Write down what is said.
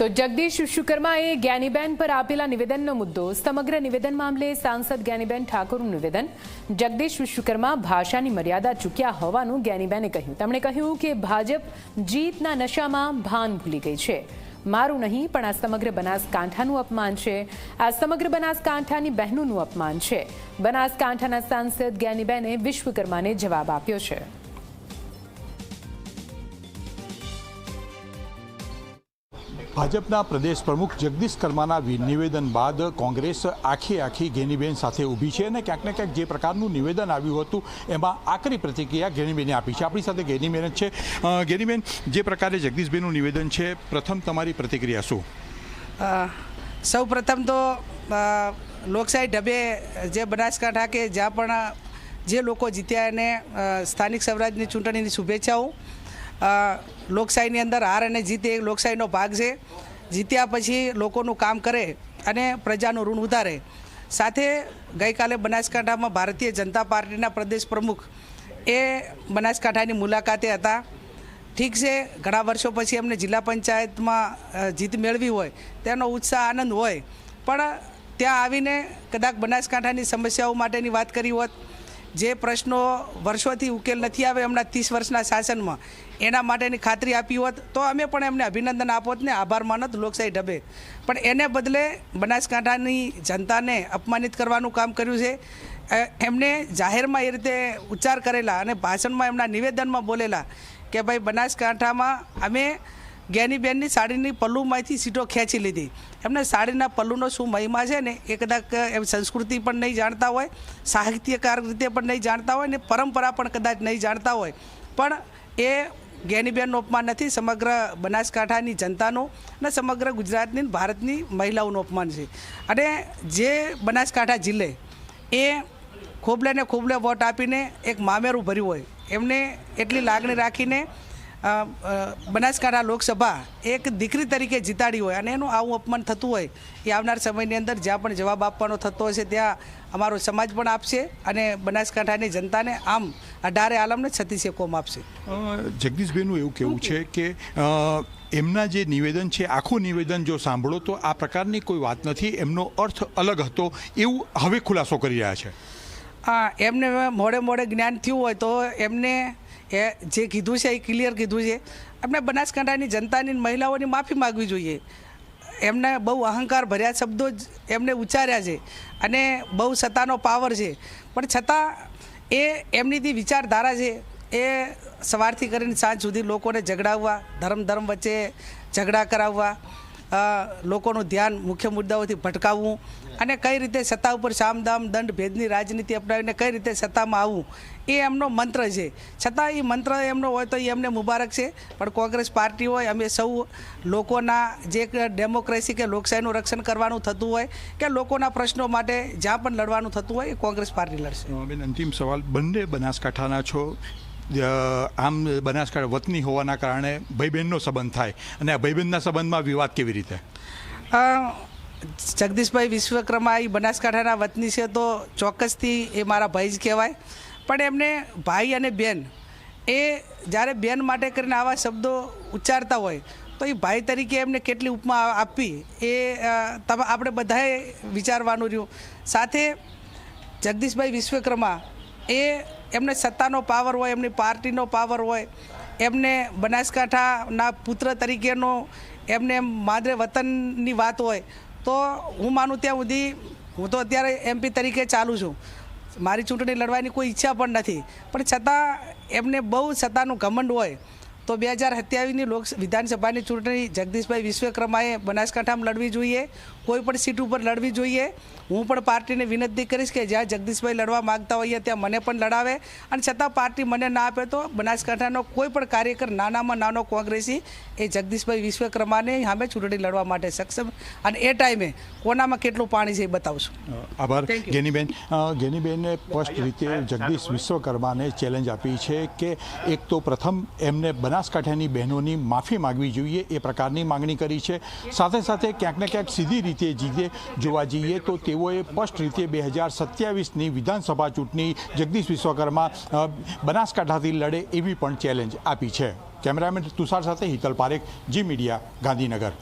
તો જગદીશ વિશ્વકર્માએ જ્ઞાનીબેન પર આપેલા નિવેદનનો મુદ્દો સમગ્ર નિવેદન મામલે સાંસદ જ્ઞાનીબેન ઠાકોરનું નિવેદન જગદીશ વિશ્વકર્મા ભાષાની મર્યાદા ચૂક્યા હોવાનું જ્ઞાનીબેને કહ્યું। તેમણે કહ્યું કે ભાજપ જીતના નશામાં ભાન ભૂલી ગઈ છે। મારું નહીં પણ આ સમગ્ર બનાસકાંઠાનું અપમાન છે, આ સમગ્ર બનાસકાંઠાની બહેનોનું અપમાન છે। બનાસકાંઠાના સાંસદ જ્ઞાનીબેને વિશ્વકર્માને જવાબ આપ્યો છે। ભાજપના પ્રદેશ પ્રમુખ જગદીશ કર્માના નિવેદન બાદ કોંગ્રેસ આખી જ્ઞાનીબેન સાથે ઊભી છે અને ક્યાંક ને ક્યાંક જે પ્રકારનું નિવેદન આવ્યું હતું એમાં આકરી પ્રતિક્રિયા જ્ઞાનીબેને આપી છે। આપણી સાથે જ્ઞાનીબેન જ છે। જ્ઞાનીબેન, જે પ્રકારે જગદીશબેનનું નિવેદન છે, પ્રથમ તમારી પ્રતિક્રિયા શું? સૌ પ્રથમ તો લોકશાહી ઢબે જે બનાસકાંઠા કે જ્યાં પણ જે લોકો જીત્યા એને સ્થાનિક સ્વરાજની ચૂંટણીની શુભેચ્છાઓ। લોકશાહીની અંદર હાર અને જીત એ લોકશાહીનો ભાગ છે। જીત્યા પછી લોકોનું કામ કરે અને પ્રજાનું ઋણ ઉધારે। સાથે ગઈકાલે બનાસકાંઠામાં ભારતીય જનતા પાર્ટીના પ્રદેશ પ્રમુખ એ બનાસકાંઠાની મુલાકાતે હતા। ઠીક છે, ઘણા વર્ષો પછી એમને જિલ્લા પંચાયતમાં જીત મેળવી હોય તેનો ઉત્સાહ આનંદ હોય, પણ ત્યાં આવીને કદાચ બનાસકાંઠાની સમસ્યાઓ માટેની વાત કરી હોત, જે પ્રશ્નો વર્ષોથી ઉકેલ નથી આવે હમણાં 30 વર્ષના શાસનમાં, એના માટેની ખાતરી આપી હોત તો અમે પણ એમને અભિનંદન આપોત ને આભાર માનત લોકશાહી ઢબે। પણ એને બદલે બનાસકાંઠાની જનતાને અપમાનિત કરવાનું કામ કર્યું છે। એમને જાહેરમાં એ રીતે ઉચ્ચાર કરેલા અને ભાષણમાં એમના નિવેદનમાં બોલેલા કે ભાઈ બનાસકાંઠામાં અમે જ્ઞાનીબેનની સાડીની પલ્લુમાંથી સીટો ખેંચી લીધી। એમને સાડીના પલ્લુનો શું મહિમા છે ને એ કદાચ એમ સંસ્કૃતિ પણ નહીં જાણતા હોય, સાહિત્યકાર રીતે પણ નહીં જાણતા હોય ને પરંપરા પણ કદાચ નહીં જાણતા હોય, પણ એ જ્ઞાનીબેનનું અપમાન નથી, સમગ્ર બનાસકાંઠાની જનતાનું અને સમગ્ર ગુજરાતની ભારતની મહિલાઓનું અપમાન છે। અને જે બનાસકાંઠા જિલ્લે એ ખોબલે વોટ આપીને એક મામેરું ભર્યું હોય, એમને એટલી લાગણી રાખીને બનાસકાંઠા લોકસભા એક દીકરી તરીકે જીતાડી હોય અને એનું આવું અપમાન થતું હોય, એ આવનાર સમયની અંદર જ્યાં પણ જવાબ આપવાનો થતો હશે ત્યાં અમારો સમાજ પણ આપશે અને બનાસકાંઠાની જનતાને આમ 18 આલમને 36 કોમ આપશે। જગદીશભાઈનું એવું કહેવું છે કે એમના જે નિવેદન છે, આખું નિવેદન જો સાંભળો તો આ પ્રકારની કોઈ વાત નથી, એમનો અર્થ અલગ હતો એવું હવે ખુલાસો કરી રહ્યા છે। હા, એમને મોડે જ્ઞાન થયું હોય તો એમને એ જે કીધું છે એ ક્લિયર કીધું છે। એમને બનાસકાંઠાની જનતાની મહિલાઓની માફી માગવી જોઈએ। એમને બહુ અહંકાર ભર્યા શબ્દો જ એમને ઉચ્ચાર્યા છે અને બહુ સત્તાનો પાવર છે, પણ છતાં એ એમની જે વિચારધારા છે એ સવારથી કરીને સાંજ સુધી લોકોને ઝઘડાવવા, ધર્મ વચ્ચે ઝઘડા કરાવવા, લોકોનું ધ્યાન મુખ્ય મુદ્દાઓથી ભટકાવવું અને કઈ રીતે સત્તા ઉપર સામદામ દંડ ભેદની રાજનીતિ અપનાવીને કઈ રીતે સત્તામાં આવવું, એ એમનો મંત્ર છે। છતાં એ મંત્ર એમનો હોય તો એ એમને મુબારક છે, પણ કોંગ્રેસ પાર્ટી હોય, અમે સૌ લોકોના જે ડેમોક્રેસી કે લોકશાહીનું રક્ષણ કરવાનું થતું હોય કે લોકોના પ્રશ્નો માટે જ્યાં પણ લડવાનું થતું હોય એ કોંગ્રેસ પાર્ટી લડશે। બેન, અંતિમ સવાલ, બંને બનાસકાંઠાના છો, આમ બનાસકાંઠા વતની હોવાના કારણે ભાઈ બહેનનો સંબંધ થાય અને આ ભાઈ બહેનના સંબંધમાં વિવાદ કેવી રીતે? જગદીશભાઈ વિશ્વકર્મા એ બનાસકાંઠાના વતની છે તો ચોક્કસથી એ મારા ભાઈ જ કહેવાય, પણ એમને ભાઈ અને બેન એ જ્યારે બેન માટે કરીને આવા શબ્દો ઉચ્ચારતા હોય તો એ ભાઈ તરીકે એમને કેટલી ઉપમા આપવી એ આપણે બધાએ વિચારવાનું રહ્યું। સાથે જગદીશભાઈ વિશ્વકર્મા એ એમને સત્તાનો પાવર હોય, એમની પાર્ટીનો પાવર હોય, એમને બનાસકાંઠાના પુત્ર તરીકેનો એમને માદરે વતનની વાત હોય, તો હું માનું ત્યાં સુધી, હું તો અત્યારે MP તરીકે ચાલું છું, મારી ચૂંટણી લડવાની કોઈ ઈચ્છા પણ નથી, પણ છતાં એમને બહુ સત્તાનું ઘમંડ હોય તો 2027ની વિધાનસભાની ચૂંટણી જગદીશભાઈ વિશ્વકર્માએ બનાસકાંઠામાં લડવી જોઈએ, કોઈ પણ સીટ ઉપર લડવી જોઈએ। હું પણ પાર્ટીને વિનંતી કરીશ કે જ્યાં જગદીશભાઈ લડવા માગતા હોઈએ ત્યાં મને પણ લડાવે, અને છતાં પાર્ટી મને ના આપે તો બનાસકાંઠાનો કોઈ પણ કાર્યકર નાનામાં નાનો કોંગ્રેસી એ જગદીશભાઈ વિશ્વકર્માને સામે ચૂંટણી લડવા માટે સક્ષમ, અને એ ટાઈમે કોનામાં કેટલું પાણી છે એ બતાવશું। આભાર જ્ઞાનીબેન। જ્ઞાનીબેને સ્પષ્ટ રીતે જગદીશ વિશ્વકર્માને ચેલેન્જ આપી છે કે એક તો પ્રથમ એમને બનાસકાંઠાની બહેનોની માફી માગવી જોઈએ એ પ્રકારની માંગણી કરી છે। સાથે ક્યાંક ને ક્યાંક સીધી રીતે જીતે જોવા જઈએ તો તેઓએ સ્પષ્ટ રીતે 2027ની વિધાનસભા ચૂંટણી જગદીશ વિશ્વકર્મા બનાસકાંઠાથી લડે એવી પણ ચેલેન્જ આપી છે। કેમેરામેન તુષાર સાથે હિતલ પારેખ, જી મીડિયા, ગાંધીનગર।